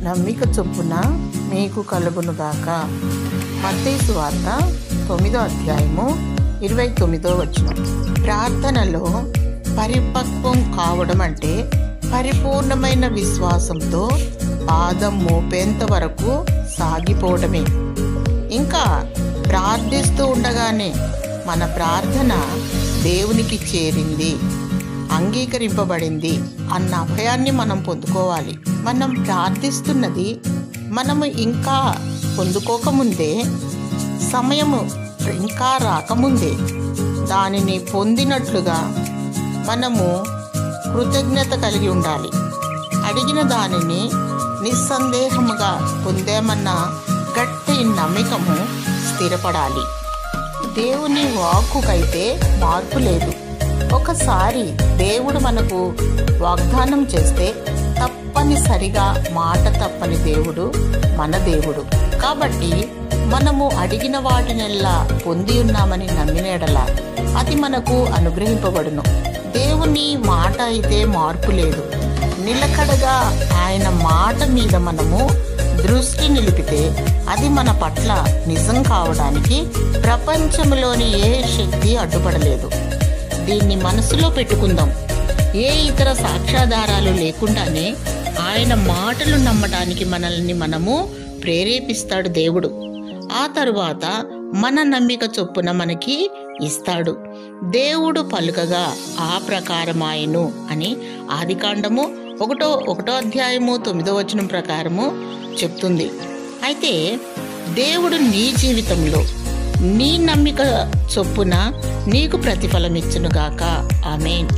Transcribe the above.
నమ్మిక చొప్పున మీకు కలుగునుగాక. మత్తయి సువార్త 9వ అధ్యాయము 29వ వచనం. ప్రార్థనలో పరిపక్వం కావడం అంటే పరిపూర్ణమైన విశ్వాసంతో పాదం మోపేంత వరకు సాగిపోవడమే. ఇంకా ప్రార్థిస్తూ ఉండగానే మన ప్రార్థన దేవునికి చేరింది, అంగీకరింపబడింది అన్న అభయాన్ని మనం పొందుకోవాలి. మనం ప్రార్థిస్తున్నది మనము ఇంకా పొందుకోకముందే, సమయము ఇంకా రాకముందే దానిని పొందినట్లుగా మనము కృతజ్ఞత కలిగి ఉండాలి. అడిగిన దానిని నిస్సందేహముగా పొందామన్న గట్టి నమ్మకము స్థిరపడాలి. దేవుని వాక్కుకైతే మార్పు లేదు. ఒకసారి దేవుడు మనకు వాగ్దానం చేస్తే తప్పనిసరిగా మాట తప్పని దేవుడు మన దేవుడు. కాబట్టి మనము అడిగిన వాటినెల్లా పొంది ఉన్నామని నమ్మినెడల అది మనకు అనుగ్రహింపబడును. దేవుని మాట అయితే మార్పు లేదు. నిలకడగా ఆయన మాట మీద మనము దృష్టి నిలిపితే అది మన పట్ల నిజం కావడానికి ప్రపంచంలోని ఏ శక్తి అడ్డుపడలేదు. దీన్ని మనసులో పెట్టుకుందాం. ఏ ఇతర సాక్ష్యాధారాలు లేకుండానే ఆయన మాటలు నమ్మటానికి మనల్ని మనము ప్రేరేపిస్తాడు దేవుడు. ఆ తరువాత మన నమ్మిక చొప్పున మనకి ఇస్తాడు. దేవుడు పలుకగా ఆ ప్రకారమాయను అని ఆదికాండము 1వ అధ్యాయము 9వ వచనం ప్రకారము చెప్తుంది. అయితే దేవుడు నీ జీవితంలో నీ నమ్మిక చొప్పున నీకు ప్రతిఫలం ఇచ్చునుగాక. ఆమేన్.